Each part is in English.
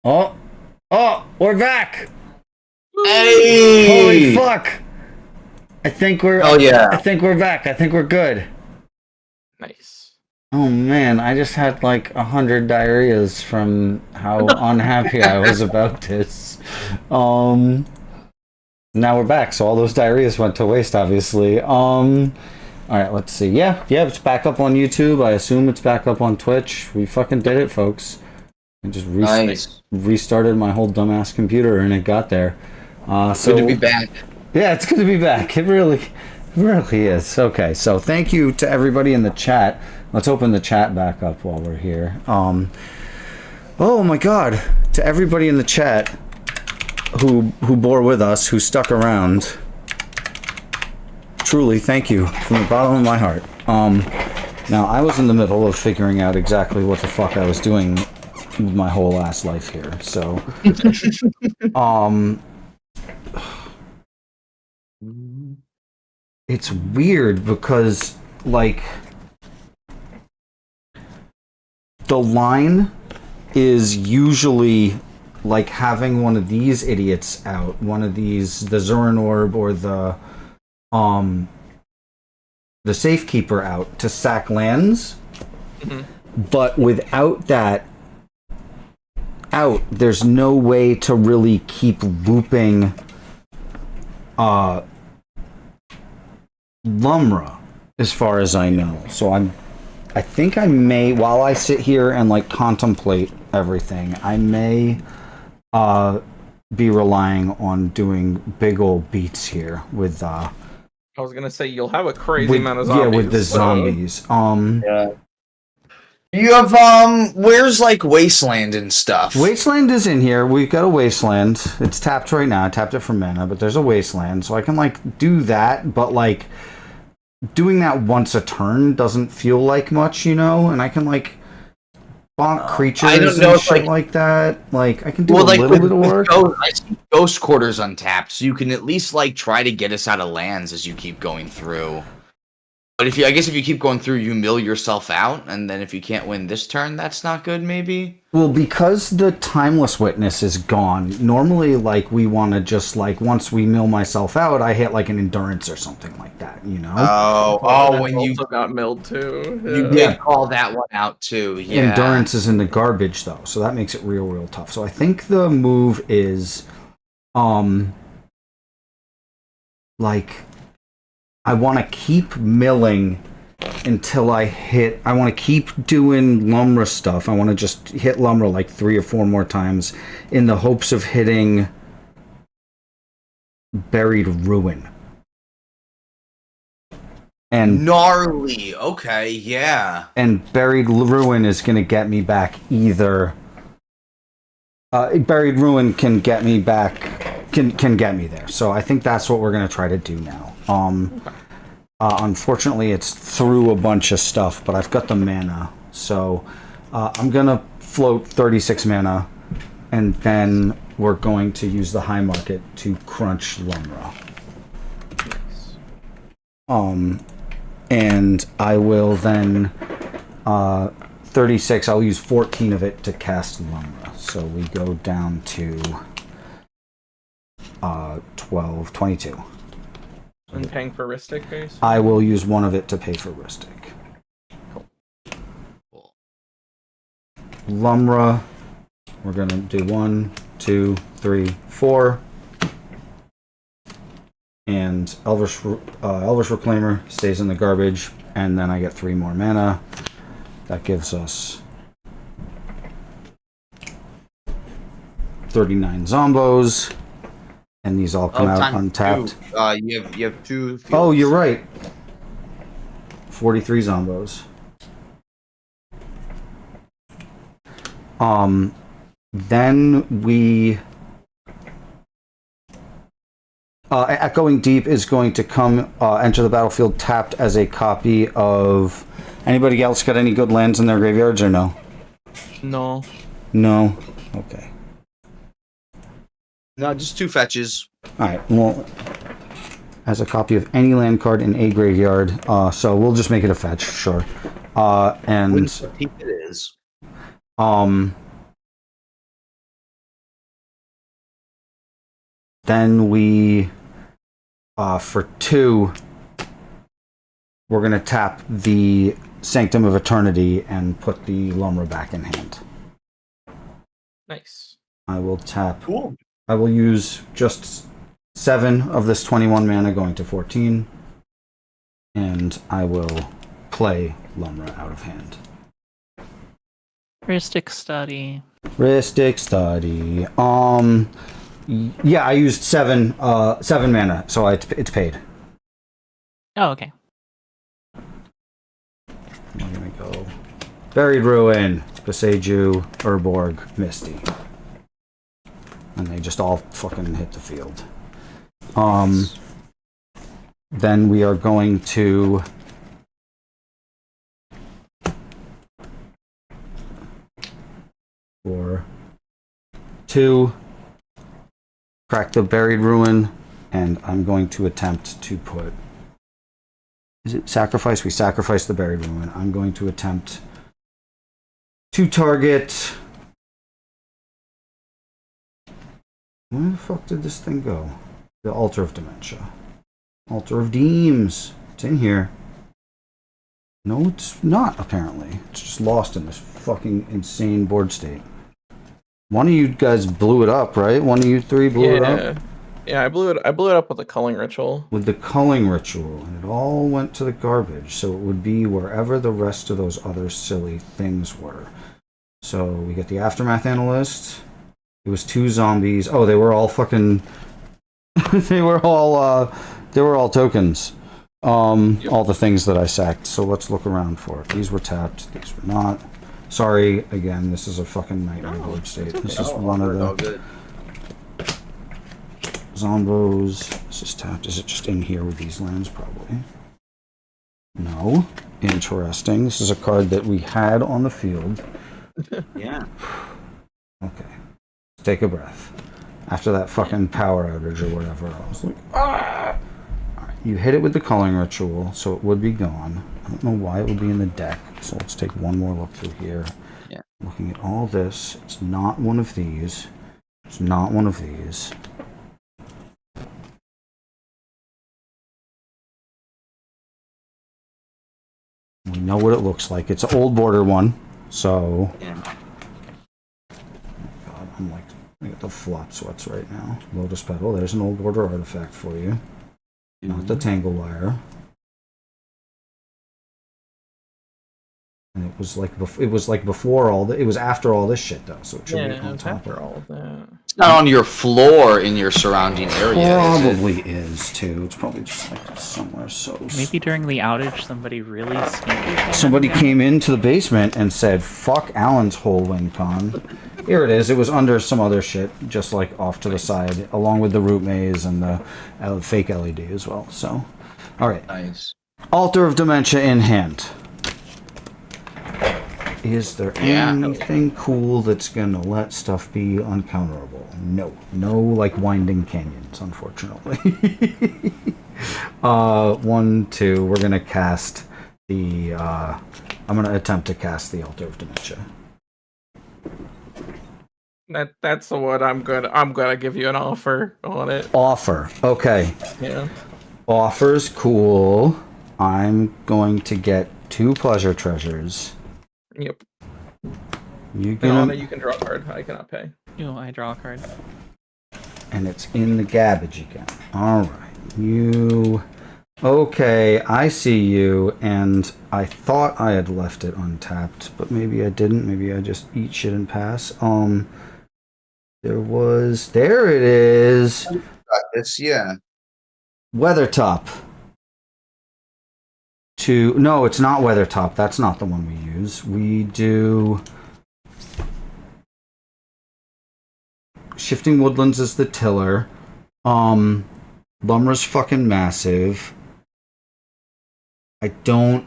Oh, oh, we're back! Holy Hey! fuck! I think we're. Oh yeah. I think we're back. I think we're good. Nice. Oh man, I just had like 100 diarrheas from how unhappy I was about this. Now we're back, so all those diarrheas went to waste, obviously. All right, let's see. Yeah, it's back up on YouTube. I assume it's back up on Twitch. We fucking did it, folks. I just Nice. restarted my whole dumbass computer, and it got there. So Good to be back. yeah, it's good to be back. It really is. Okay, so thank you to everybody in the chat. Let's open the chat back up while we're here. Oh my God, to everybody in the chat who bore with us, who stuck around. Truly, thank you from the bottom of my heart. Now I was in the middle of figuring out exactly what the fuck I was doing with my whole ass life here. So, it's weird because like the line is usually like having one of these idiots out, one of these, the Zoran Orb or the Safekeeper out to sack lands. But without that out, there's no way to really keep looping Lumra, as far as I know. So I think I may, while I sit here and like contemplate everything, I may be relying on doing big old beats here with I was gonna say you'll have a crazy amount of zombies. yeah, with the zombies. Yeah. You have where's like Wasteland and stuff? Wasteland is in here. We've got a Wasteland. It's tapped right now. I tapped it for mana, but there's a Wasteland, so I can like do that, but like doing that once a turn doesn't feel like much, you know? And I can like bonk creatures I don't know and if, shit like that. Like I can do a little bit of work. I see Ghost Quarters untapped, so you can at least like try to get us out of lands as you keep going through. But I guess if you keep going through, you mill yourself out, and then if you can't win this turn, that's not good, maybe? Well, because the Timeless Witness is gone, normally, like, we want to just, like, once we mill myself out, I hit, like, an Endurance or something like that, you know? When you also got milled too. You did call that one out, too, yeah. Endurance is in the garbage, though, so that makes it real tough. So I think the move is, like, I want to keep milling until I want to keep doing Lumra stuff. I want to just hit Lumra like 3 or 4 more times in the hopes of hitting Buried Ruin. And gnarly, okay, yeah. And Buried Ruin is going to get me back either... Buried Ruin can get me back... Can get me there. So I think that's what we're going to try to do now. Unfortunately, it's through a bunch of stuff, but I've got the mana. So I'm going to float 36 mana, and then we're going to use the high market to crunch Lumra. And I will then... 36, I'll use 14 of it to cast Lumra. So we go down to 12, 22. And paying for Ristic base? I will use one of it to pay for Ristic. Cool. Lumra, we're going to do 1, 2, 3, 4. And Elvish Reclaimer stays in the garbage, and then I get 3 more mana. That gives us 39 Zombos. And these all come out untapped. You have 2 fields. Oh, you're right. 43 Zombos. Then we... Echoing Deep is going to come enter the battlefield tapped as a copy of... Anybody else got any good lands in their graveyards or no? No. No? Okay. No, just 2 fetches. Alright, well... As a copy of any land card in a graveyard, so we'll just make it a fetch, sure. And... It is. Then we, for 2, we're going to tap the Sanctum of Eternity and put the Lumra back in hand. Nice. I will tap. Cool. I will use just 7 of this 21 mana going to 14. And I will play Lumra out of hand. Heuristic study. Heuristic study. Yeah, I used 7 mana, so it's paid. Oh, okay. I'm gonna go Buried Ruin, Beseju, Urborg, Misty. And they just all fucking hit the field. Then we are going to for 2 crack the Buried Ruin, and I'm going to attempt to put. Is it sacrifice? We sacrifice the Buried Ruin. I'm going to attempt to target. Where the fuck did this thing go? The Altar of Dementia. Altar of Deems. It's in here. No, it's not, apparently. It's just lost in this fucking insane board state. One of you guys blew it up, right? One of you 3 blew it up? Yeah, I blew it up with the culling ritual. With the culling ritual, and it all went to the garbage, so it would be wherever the rest of those other silly things were. So we get the Aftermath Analyst. It was 2 zombies. Oh, they were all fucking they were all tokens. All the things that I sacked. So let's look around for it. These were tapped, these were not. Sorry again, this is a fucking nightmare board state. This is one of the Zombos. This is tapped. Is it just in here with these lands? Probably. No. Interesting. This is a card that we had on the field. Yeah. Okay. Take a breath. After that fucking power outage or whatever, I was like, ah! Alright, you hit it with the culling ritual, so it would be gone. I don't know why it would be in the deck, so let's take one more look through here. Yeah. Looking at all this, it's not one of these. It's not one of these. We know what it looks like. It's an old border one, so... Yeah. God, I'm like... I got the flop sweats right now. Lotus Petal, there's an old border artifact for you. Not the Tangle Wire. And it was like before all the, it was after all this shit though, so it should be on top after of all of that. It's not on your floor in your surrounding area. Probably is too. It's probably just like somewhere so. Maybe during the outage, somebody really sneaky. Somebody came into the basement and said, "Fuck Alan's whole win con." Here it is. It was under some other shit, just like off to the side, along with the root maze and the fake LED as well. So, all right. Nice. Altar of Dementia in hand. Is there Yeah. anything cool that's gonna let stuff be uncounterable? No. No, like Winding Canyons, unfortunately. 1, 2. We're gonna cast the. I'm gonna attempt to cast the Altar of Dementia. That's the one I'm gonna give you an offer on it. Offer. Okay. Yeah. Offers cool. I'm going to get 2 pleasure treasures. Yep. You And can. on it you can draw a card. I cannot pay. Oh, I draw a card. And it's in the garbage again. All right. You. Okay, I see you, and I thought I had left it untapped, but maybe I didn't. Maybe I just eat shit and pass. There it is. This, yeah. Weathertop. No, it's not Weathertop. That's not the one we use. We do Shifting Woodlands is the tiller. Lumra's fucking massive. I don't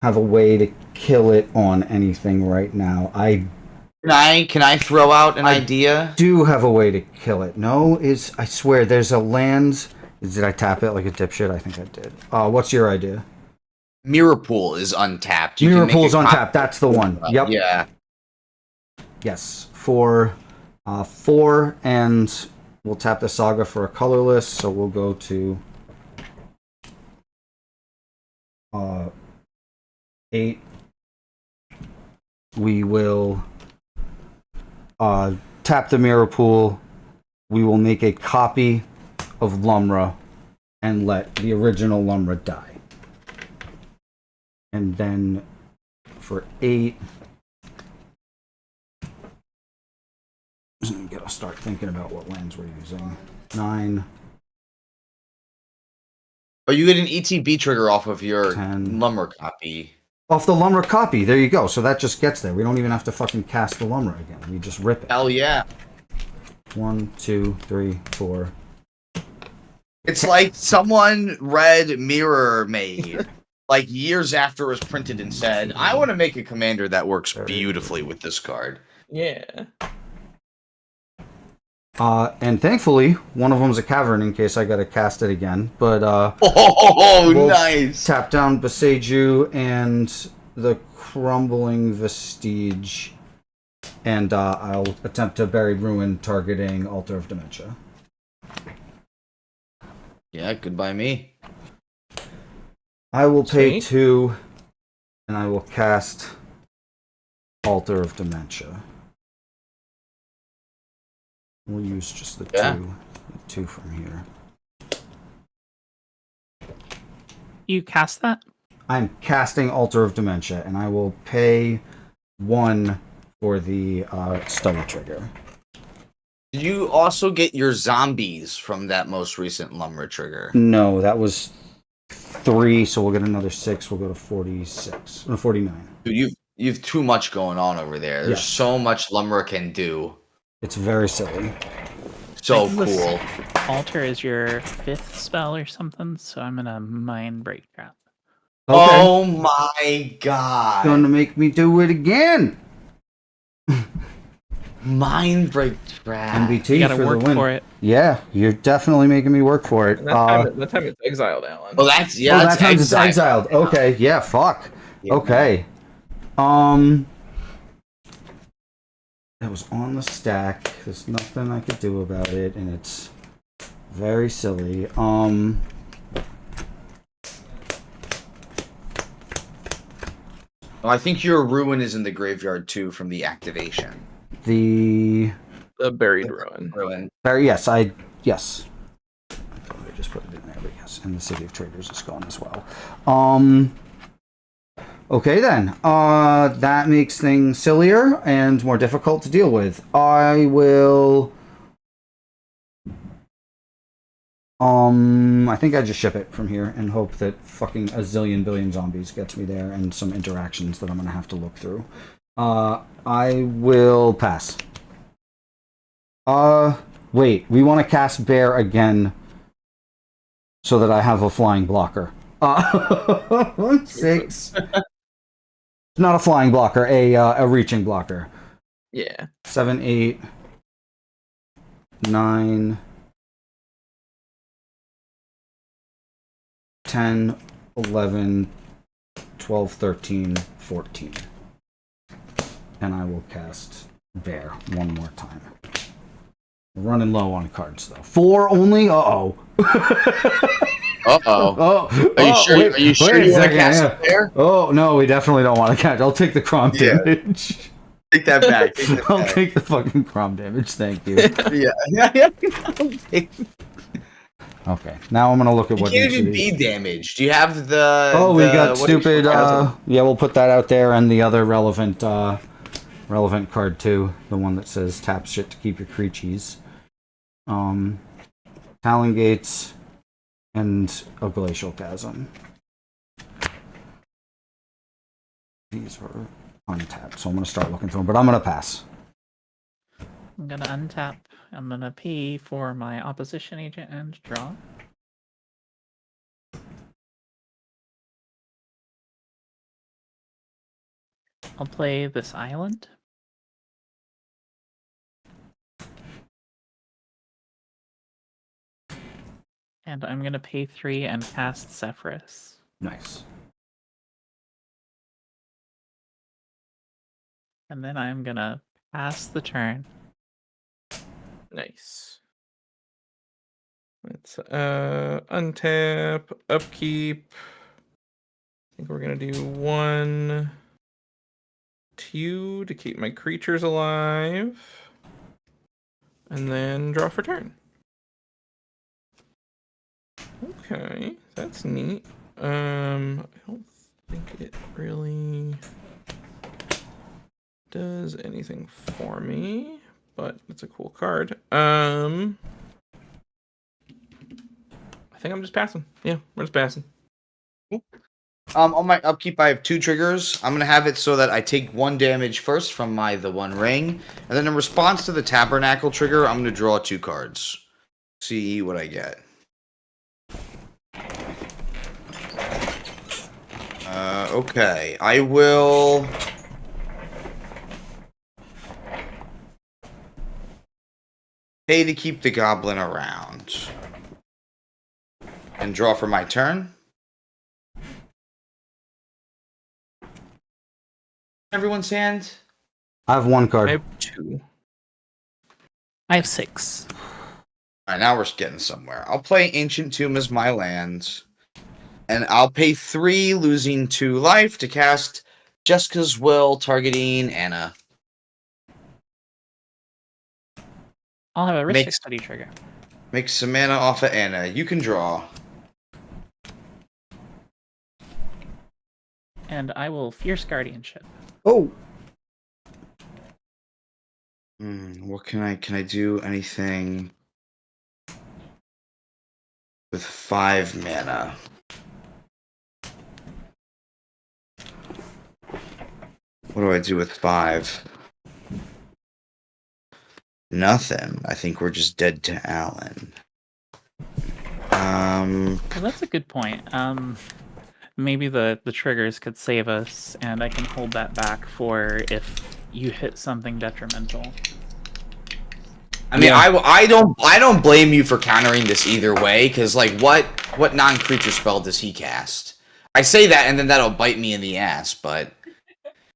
have a way to kill it on anything right now. Can I throw out an idea? Do have a way to kill it. No, I swear there's a land. Did I tap it like a dipshit? I think I did. What's your idea? Mirror Pool is untapped. Mirror Pool's untapped. That's the one. Yep. Yeah. Yes. For 4 and We'll tap the Saga for a colorless, so we'll go to 8. We will tap the mirror pool. We will make a copy of Lumra and let the original Lumra die. And then for 8, I'm gonna start thinking about what lands we're using. 9. Oh, you get an ETB trigger off of your 10. Lumber copy. Off the Lumra copy. There you go. So that just gets there. We don't even have to fucking cast the Lumra again. We just rip it. Hell yeah. 1, 2, 3, 4. It's like someone read Mirror Maid like years after it was printed and said, I want to make a commander that works beautifully with this card. Yeah. And thankfully, one of them's a cavern in case I gotta cast it again. But Oh, we'll nice. tap down Beseju and the Crumbling Vestige, and I'll attempt to Buried Ruin targeting Altar of Dementia. Yeah, goodbye me. I will pay Sweet. 2, and I will cast Altar of Dementia. We'll use just the 2 from here. You cast that? I'm casting Altar of Dementia, and I will pay 1 for the study trigger. Did you also get your zombies from that most recent Lumber trigger? No, that was 3, so we'll get another 6. We'll go to 46. No, 49. Dude, you've too much going on over there. There's Yes. so much Lumber can do. It's very silly. So I think this cool. Altar is your 5th spell or something, so I'm gonna Mind Break Trap. Okay. Oh my god. Gonna make me do it again! Mind break trap. MBT You gotta for work the win. for it. Yeah, you're definitely making me work for it. And that time it's exiled, Alan. Well, that's Oh, that that's time's it's exiled. exiled. Okay, yeah, fuck. Yeah. Okay. That was on the stack. There's nothing I could do about it, and it's very silly. Well, I think your ruin is in the graveyard too from the activation. The The Buried Ruin. Ruin. yes, yes. I thought I just put it in there, but yes, and the City of Traders is gone as well. Okay then. That makes things sillier and more difficult to deal with. I will. I think I just ship it from here and hope that fucking a zillion billion zombies gets me there and some interactions that I'm gonna have to look through. I will pass. Wait, we want to cast Bear again so that I have a flying blocker. 6. Not a flying blocker, a reaching blocker. Yeah. 7, 8, 9, 10, 11, 12, 13, 14. And I will cast Bear one more time. We're running low on cards, though. 4 only? Uh-oh. Uh-oh. Oh, Are you sure? wait, Are you sure wait a you want to second, cast yeah. it there? Oh, no, we definitely don't want to catch. I'll take the Crom Yeah. damage. Take that back. Take that I'll back. take the fucking Crom damage, thank you. Yeah. You Okay, now I'm going to look at what can't each of even these... be damaged. Do you have the? Oh, we got what do you stupid. call it? Yeah, we'll put that out there, and the other relevant card too, the one that says tap shit to keep your creatures. Talon Gates and a Glacial Chasm. These are untapped, so I'm gonna start looking through them, but I'm gonna pass. I'm gonna untap. I'm gonna P for my opposition agent and draw. I'll play this island. And I'm gonna pay 3 and cast Zephyrus. Nice. And then I'm gonna pass the turn. Nice. Let's untap, upkeep. I think we're gonna do 1, 2 to keep my creatures alive. And then draw for turn. Okay, that's neat. I don't think it really does anything for me, but it's a cool card. I think I'm just passing. Yeah, we're just passing. On my upkeep, I have 2 triggers. I'm gonna have it so that I take 1 damage first from the 1 ring, and then in response to the Tabernacle trigger, I'm gonna draw 2 cards. See what I get. Okay, I will. Pay to keep the goblin around, and draw for my turn. Everyone's hand. I have 1 card. I have 2. I have 6. Alright, now we're getting somewhere. I'll play Ancient Tomb as my land. And I'll pay 3, losing 2 life, to cast Jessica's Will, targeting Anna. I'll have a Ristic Makes- Study trigger. Make some mana off of Anna. You can draw. And I will Fierce Guardianship. Oh, What can I do? Anything with 5 mana? What do I do with 5? Nothing. I think we're just dead to Alan. Well, that's a good point. Maybe the triggers could save us, and I can hold that back for if you hit something detrimental. I mean, Yeah. I don't blame you for countering this either way, because like what non-creature spell does he cast? I say that, and then that'll bite me in the ass, but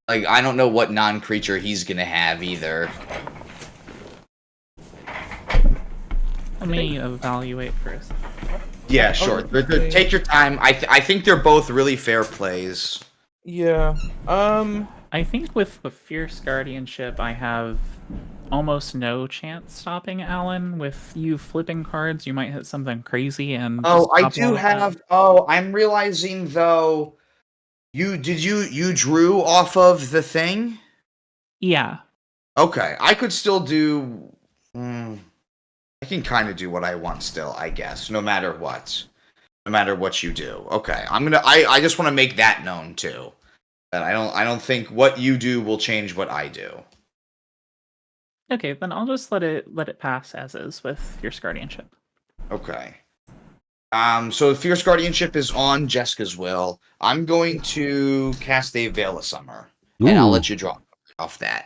like I don't know what non-creature he's gonna have either. Let me evaluate first. Yeah, sure. Take your time. I think they're both really fair plays. Yeah. I think with the Fierce Guardianship, I have almost no chance stopping Alan. With you flipping cards, you might hit something crazy and. Oh, I stop all do of that. have. Oh, I'm realizing though. You drew off of the thing? Yeah. Okay, I could still do. I can kind of do what I want still, I guess, no matter what. No matter what you do. Okay, I just want to make that known too. That I don't think what you do will change what I do. Okay, then I'll just let it pass as is with Fierce Guardianship. Okay. So Fierce Guardianship is on Jessica's Will. I'm going to cast a Veil of Summer. And I'll Ooh. let you draw off that.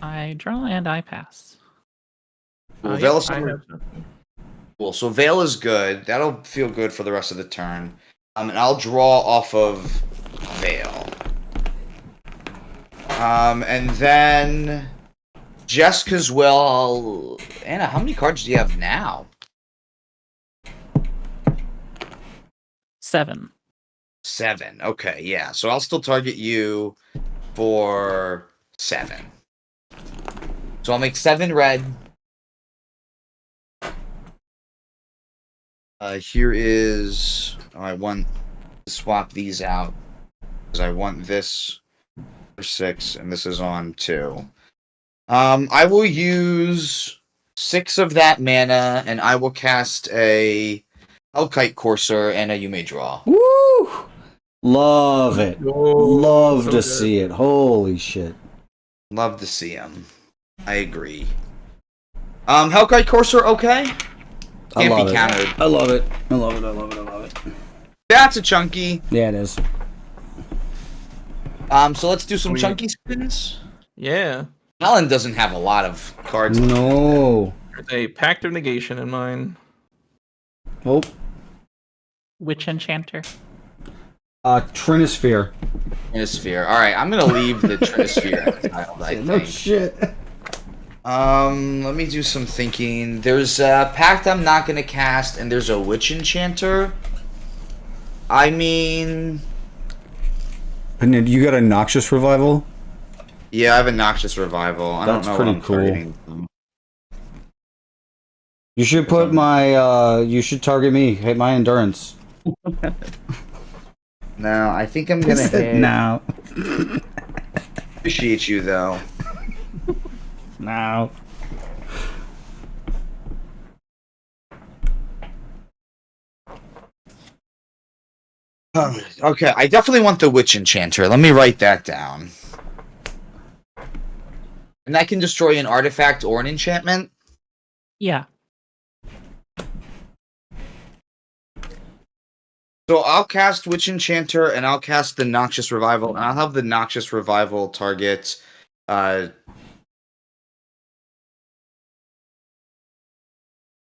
I draw and I pass. Cool. Yep, Veil of I Summer. have nothing. Cool. So Veil is good. That'll feel good for the rest of the turn. And I'll draw off of Veil. And then Jessica's Will. Anna, how many cards do you have now? 7. 7. Okay, yeah. So I'll still target you for 7. So I'll make 7 red. Here is. Oh, I want to swap these out because I want this for 6, and this is on 2. I will use 6 of that mana, and I will cast a Hellkite Courser, and you may draw. woo! Love it. Oh, Love so to good. see it. Holy shit. Love to see him. I agree. Hellkite Courser, okay? I Can't love be it. countered. I love it. I love it. I love it. I love it. That's a chunky. Yeah, it is. So let's do some Sweet. chunky spins. Yeah. Alan doesn't have a lot of cards. No. There's a Pact of Negation in mine. Oh. Witch Enchanter. Trinisphere. Trinisphere. All right, I'm gonna leave the Trinisphere exiled, I No think. shit. Let me do some thinking. There's a pact I'm not gonna cast, and there's a witch enchanter. I mean, And then you got a Noxious Revival? yeah, I have a Noxious Revival. I That's don't know pretty what I'm cool. targeting them. You should put my, you should target me. Hit my endurance. No, I think I'm gonna hit. Now. Appreciate you though. Now. Okay, I definitely want the witch enchanter. Let me write that down. And that can destroy an artifact or an enchantment. Yeah. So I'll cast Witch Enchanter, and I'll cast the Noxious Revival, and I'll have the Noxious Revival target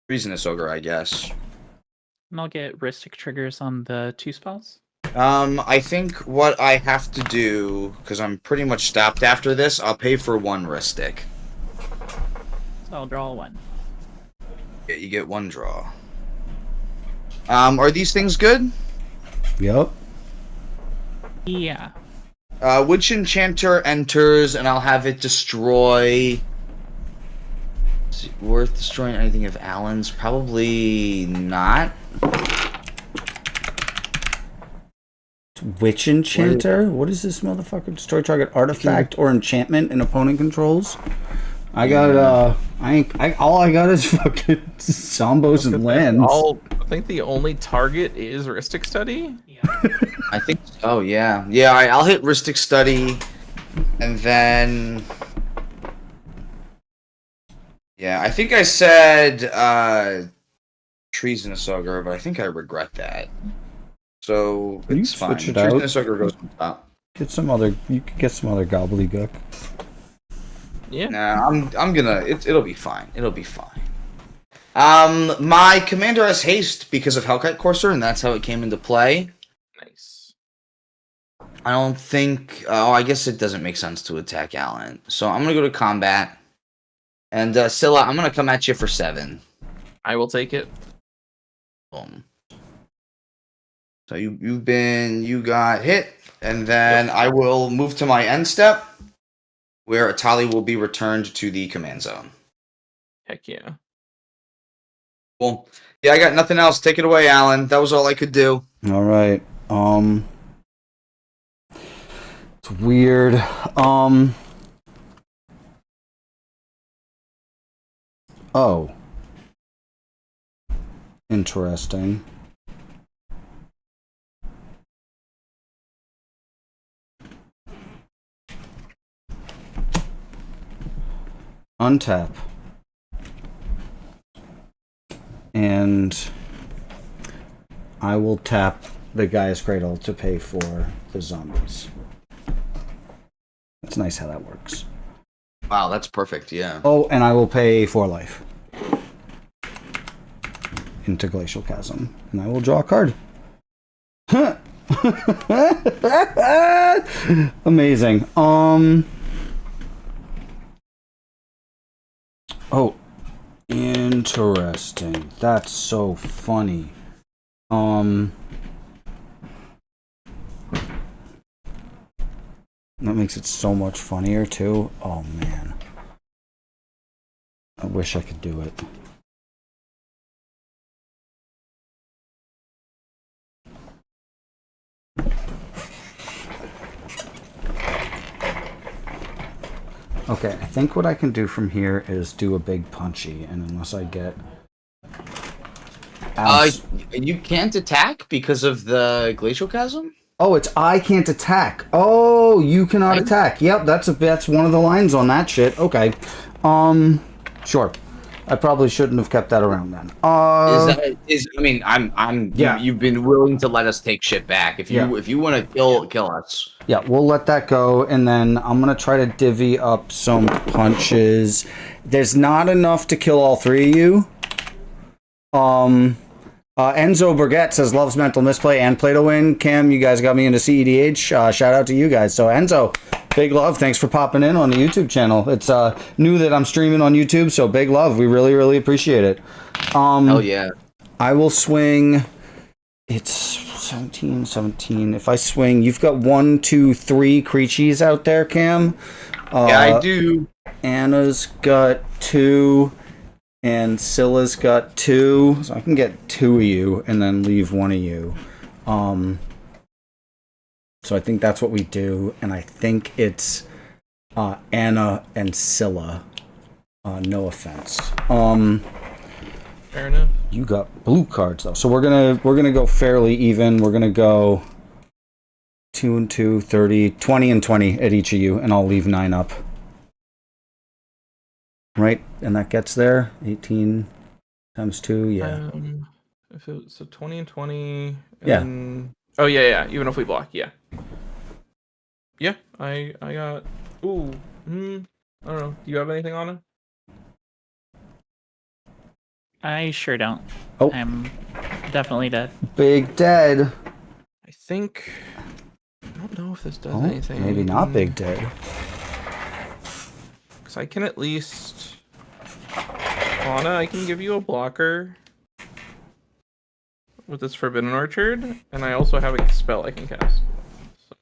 Treasonous Ogre, I guess. And I'll get Ristic triggers on the 2 spells. I think what I have to do, because I'm pretty much stopped after this, I'll pay for 1 Ristic. So I'll draw 1. Yeah, you get 1 draw. Are these things good? Yep. Yeah. Witch Enchanter enters, and I'll have it destroy... Is it worth destroying anything of Alan's? Probably not. Witch Enchanter? What is this motherfucker? Destroy target artifact or enchantment and opponent controls? I got, all I got is fucking Zombos and lands. I think the only target is Ristic Study. Yeah. I think. Oh yeah, yeah. I'll hit Ristic Study, and then. Yeah, I think I said Treasonous Ogre, but I think I regret that. So You it's fine. switch it out. Treasonous Ogre goes on top. Get some other. You could get some other gobbledygook. Yeah. Nah, I'm gonna. It'll be fine. It'll be fine. My commander has haste because of Hellkite Courser, and that's how it came into play. Nice. I don't think. Oh, I guess it doesn't make sense to attack Alan. So I'm gonna go to combat, and Scylla, I'm gonna come at you for 7. I will take it. Boom. So you got hit, and then I will move to my end step, where Atali will be returned to the command zone. Heck yeah. Cool. Yeah, I got nothing else. Take it away, Alan. That was all I could do. All right. It's weird. Oh. Interesting. Untap. And I will tap the Gaia's Cradle to pay for the zombies. It's nice how that works. Wow, that's perfect. Yeah. Oh, and I will pay 4 life into Glacial Chasm, and I will draw a card. Amazing. Oh, interesting. That's so funny. That makes it so much funnier too. Oh man. I wish I could do it. Okay, I think what I can do from here is do a big punchy, and unless I get... You can't attack because of the Glacial Chasm? Oh, it's I can't attack. Oh, you cannot attack. Yep, that's one of the lines on that shit. Okay. Sure. I probably shouldn't have kept that around then. Yeah. You've been willing to let us take shit back. If you want to kill us. Yeah, we'll let that go, and then I'm gonna try to divvy up some punches. There's not enough to kill all 3 of you. Enzo Burgett says loves mental misplay and play to win. Cam, you guys got me into cEDH. Shout out to you guys. So Enzo, Big love. Thanks for popping in on the YouTube channel. It's new that I'm streaming on YouTube, so big love. We really, really appreciate it. Hell yeah. I will swing. It's 17. If I swing, you've got 1, 2, 3 creatures out there, Cam. Yeah, I do. Anna's got 2, and Scylla's got 2, so I can get 2 of you and then leave 1 of you. So I think that's what we do, and I think it's Anna and Scylla. No offense. Fair enough. You got blue cards though, so we're gonna go fairly even. We're gonna go 2 and 2, 30, 20 and 20 at each of you, and I'll leave 9 up. Right, and that gets there. 18 times 2, yeah. If it was, so 20 and 20. Yeah. And, oh yeah. Even if we block, yeah. Yeah, I got. Ooh. I don't know. Do you have anything on it? I sure don't. Oh. I'm definitely dead. Big dead. I think. I don't know if this does Oh, anything. maybe not big dead. Because I can at least. Anna, I can give you a blocker with this Forbidden Orchard, and I also have a spell I can cast. So,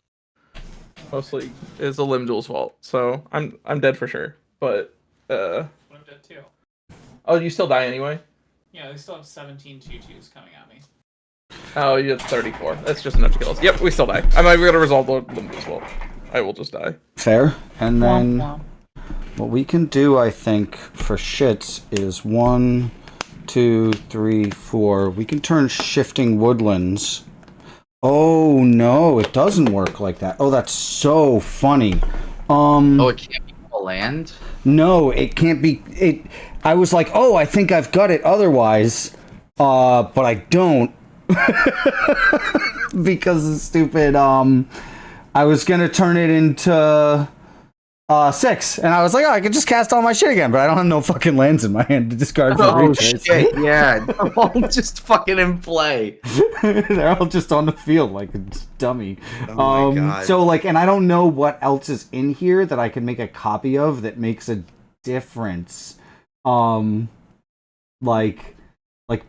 mostly is the Limb Duel's fault, so I'm dead for sure. But I'm dead too. oh, you still die anyway. Yeah, they still have 17 2/2s coming at me. Oh, you have 34. That's just enough to kill us. Yep, we still die. I'm not even gonna resolve the Limb Duel's fault. I will just die. Fair. And then Womp womp. what we can do, I think, for shits is 1, 2, 3, 4. We can turn Shifting Woodlands. Oh no, it doesn't work like that. Oh, that's so funny. Oh, it can't be a land? No, it can't be. It. I was like, oh, I think I've got it otherwise, but I don't. Because of stupid. I was gonna turn it into 6, and I was like, oh, I could just cast all my shit again, but I don't have no fucking lands in my hand to discard for Oh retrace. shit, yeah. They're all just fucking in play. They're all just on the field like a dummy. Oh my God. So like, and I don't know what else is in here that I can make a copy of that makes a difference. Like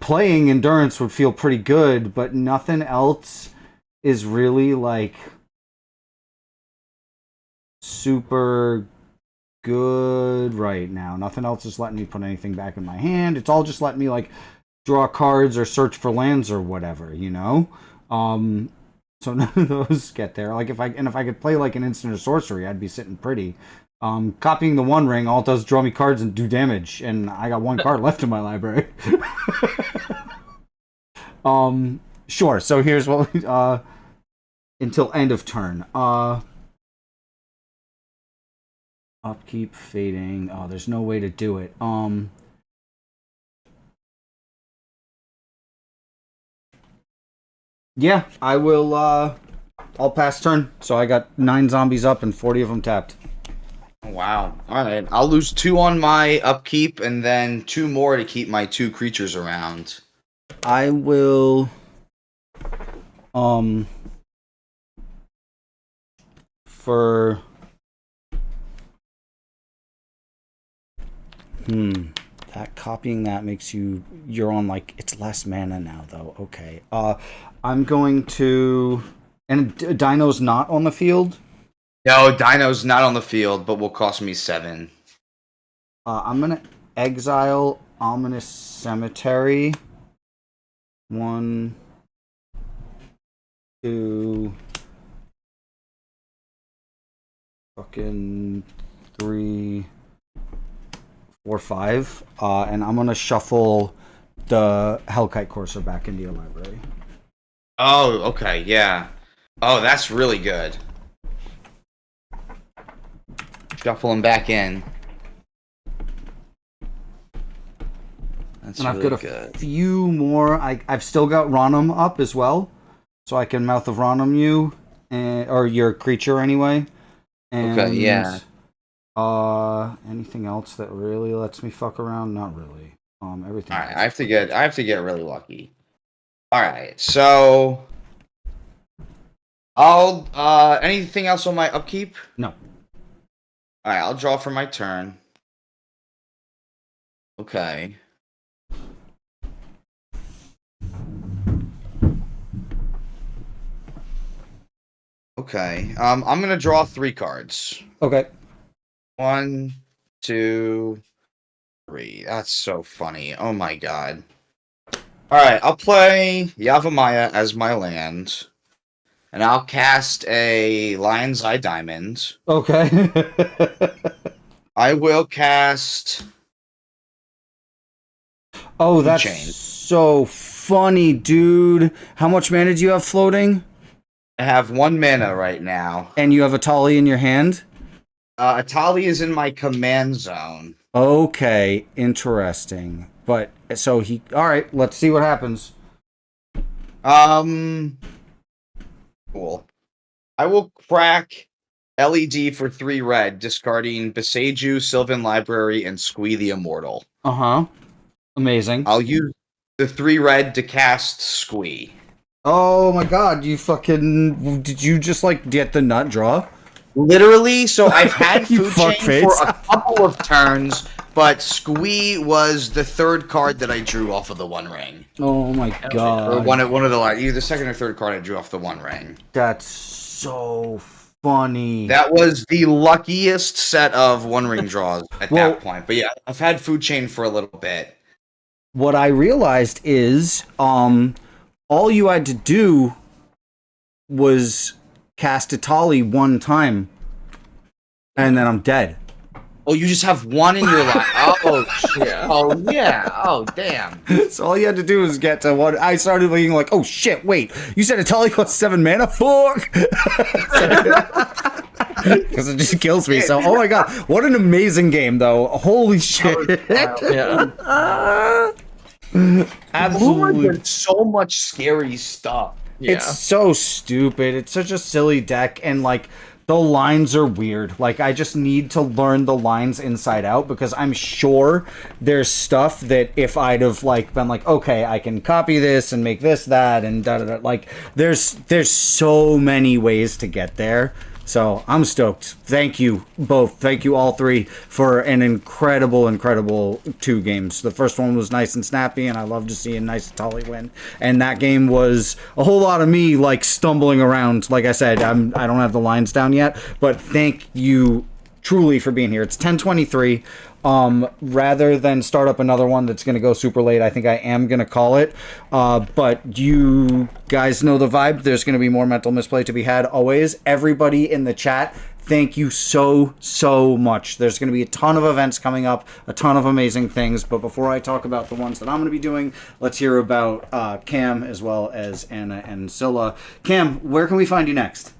playing Endurance would feel pretty good, but nothing else is really like super good right now. Nothing else is letting me put anything back in my hand. It's all just letting me like draw cards or search for lands or whatever, you know? So none of those get there. Like if I could play like an instant or sorcery, I'd be sitting pretty. Copying the One Ring, all it does is draw me cards and do damage, and I got 1 card left in my library. Sure. So here's what we, until end of turn. Upkeep, fading. Oh, there's no way to do it. Yeah, I will. I'll pass turn. So I got 9 zombies up and 40 of them tapped. Wow. All right. I'll lose 2 on my upkeep and then 2 more to keep my 2 creatures around. I will. For. That copying that makes you're on like it's less mana now though. Okay. I'm going to, and Dino's not on the field. No, Dino's not on the field, but will cost me 7. I'm gonna exile Ominous Cemetery. 1, 2, fucking 3, 4, 5, and I'm gonna shuffle the Hellkite Courser back into your library. Oh, okay, yeah. Oh, that's really good. Shuffle him back in. That's And really I've got good. few more. I've still got Ronum up as well, so I can Mouth of Ronum you, or your creature anyway. And, Okay, yeah. Anything else that really lets me fuck around? Not really. Everything. All right, else. I have to get really lucky. All right, so I'll anything else on my upkeep? No. Alright, I'll draw for my turn. Okay. Okay. I'm gonna draw 3 cards. Okay. 1, 2, 3. That's so funny. Oh my god. Alright, I'll play Yavimaya as my land. And I'll cast a Lion's Eye Diamond. Okay. I will cast... Oh, that's Chain. so funny, dude. How much mana do you have floating? I have 1 mana right now. And you have a Tali in your hand? Atali is in my command zone. Okay, interesting. But, so he... Alright, let's see what happens. Cool. I will crack LED for 3 red, discarding Beseju, Sylvan Library, and Squee the Immortal. Uh-huh. Amazing. I'll use the 3 red to cast Squee. Oh my god, you fucking... Did you just, like, get the nut draw? Literally, so I've had You Food Chain fuckface. for a couple of turns, but Squee was the 3rd card that I drew off of the One Ring. Oh my Or god. one of the either the 2nd or 3rd card I drew off the One Ring. That's so funny. That was the luckiest set of One Ring draws at Well- that point. But yeah, I've had Food Chain for a little bit. What I realized is, all you had to do was cast a Tali 1 time, and then I'm dead. Oh, you just have 1 in your life. Oh, shit. Yeah. Oh, yeah. Oh, damn. So all you had to do was get to 1. I started being like, oh shit, wait, you said a Tali costs 7 mana? Fuck! Because it just kills me. So, oh my god, what an amazing game, though. Holy shit. Yeah. Absolutely. There's so much scary stuff. Yeah. It's so stupid. It's such a silly deck, and like the lines are weird. Like I just need to learn the lines inside out because I'm sure there's stuff that if I'd have like been like, okay, I can copy this and make this that and da da da. Like there's so many ways to get there. So I'm stoked. Thank you both. Thank you all 3 for an incredible 2 games. The first one was nice and snappy, and I love to see a nice Tali win. And that game was a whole lot of me like stumbling around. Like I said, I don't have the lines down yet, but thank you truly for being here. It's 10:23. Rather than start up another one that's going to go super late, I think I am going to call it. But you guys know the vibe. There's going to be more mental misplay to be had always. Everybody in the chat, thank you so much. There's going to be a ton of events coming up, a ton of amazing things. But before I talk about the ones that I'm going to be doing, let's hear about Cam as well as Anna and Scylla. Cam, where can we find you next?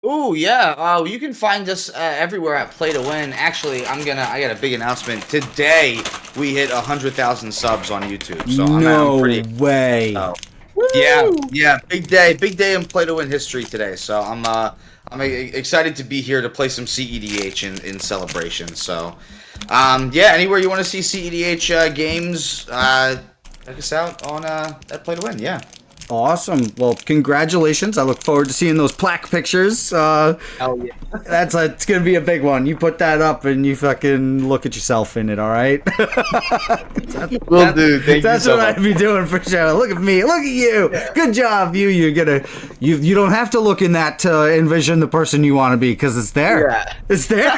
Ooh, yeah. You can find us everywhere at Play to Win. Actually, I got a big announcement. Today, we hit 100,000 subs on YouTube. So No I'm pretty... way. Yeah. Big day in Play to Win history today. So I'm excited to be here to play some cEDH in celebration. So, yeah, anywhere you want to see cEDH games, check us out on at Play to Win. Yeah. Awesome. Well, congratulations. I look forward to seeing those plaque pictures. Hell yeah. It's going to be a big one. You put that up and you fucking look at yourself in it, all right? Will do. Thank That's you so what much. I'd be doing for sure. Look at me. Look at you. Good job. You don't have to look in that to envision the person you want to be because it's there. Yeah. It's there.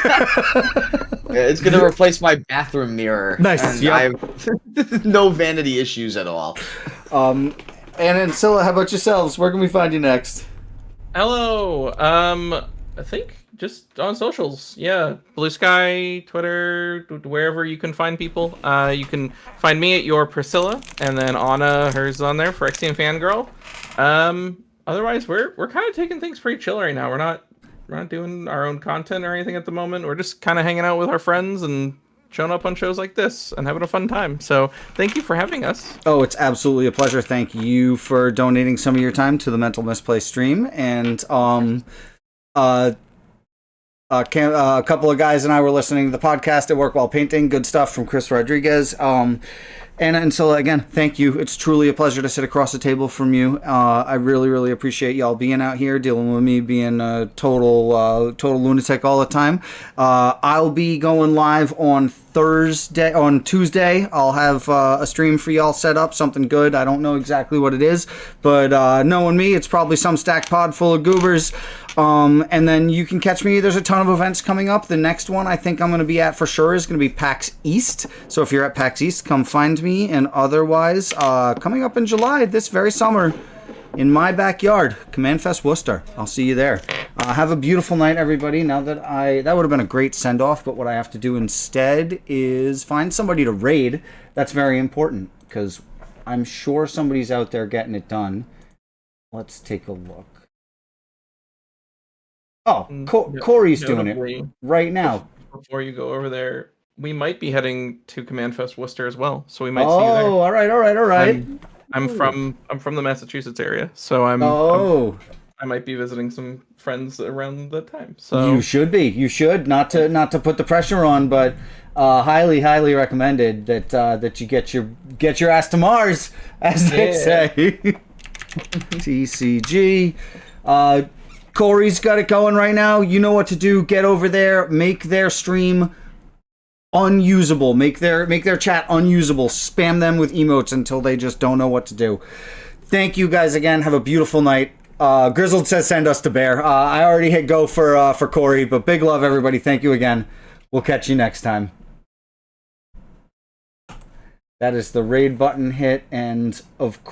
Yeah, it's gonna replace my bathroom mirror. Nice, And yep. I have no vanity issues at all. Anna and Scylla, how about yourselves? Where can we find you next? Hello. I think just on socials. Yeah, Blue Sky, Twitter, wherever you can find people. You can find me at your Priscilla, and then Anna, hers on there, Phyrexian Fangirl. Otherwise, we're kind of taking things pretty chill right now. We're not doing our own content or anything at the moment. We're just kind of hanging out with our friends and showing up on shows like this and having a fun time. So thank you for having us. Oh, it's absolutely a pleasure. Thank you for donating some of your time to the Mental Misplay stream. And A couple of guys and I were listening to the podcast at work while painting. Good stuff from Chris Rodriguez. And so again, thank you. It's truly a pleasure to sit across the table from you. I really, really appreciate y'all being out here, dealing with me being a total lunatic all the time. I'll be going live on Tuesday. I'll have a stream for y'all set up, something good. I don't know exactly what it is, but knowing me, it's probably some stacked pod full of goobers. And then you can catch me. There's a ton of events coming up. The next one I think I'm going to be at for sure is going to be PAX East. So if you're at PAX East, come find me. And otherwise, coming up in July, this very summer, in my backyard, Command Fest Worcester. I'll see you there. Have a beautiful night, everybody. Now that would have been a great send-off, but what I have to do instead is find somebody to raid. That's very important, because I'm sure somebody's out there getting it done. Let's take a look. Oh, Corey's doing it right now. Before you go over there, we might be heading to Command Fest Worcester as well, so we might see you there. Oh, all right. I'm from the Massachusetts area, so I might be visiting some friends around that time. So you should be. You should not to put the pressure on, but highly recommended that you get your ass to Mars, as they say. TCG. Corey's got it going right now. You know what to do. Get over there. Make their stream unusable. Make their chat unusable. Spam them with emotes until they just don't know what to do. Thank you guys again. Have a beautiful night. Grizzled says send us to Bear. I already hit go for Corey, but big love, everybody. Thank you again. We'll catch you next time. That is the raid button hit, and of course.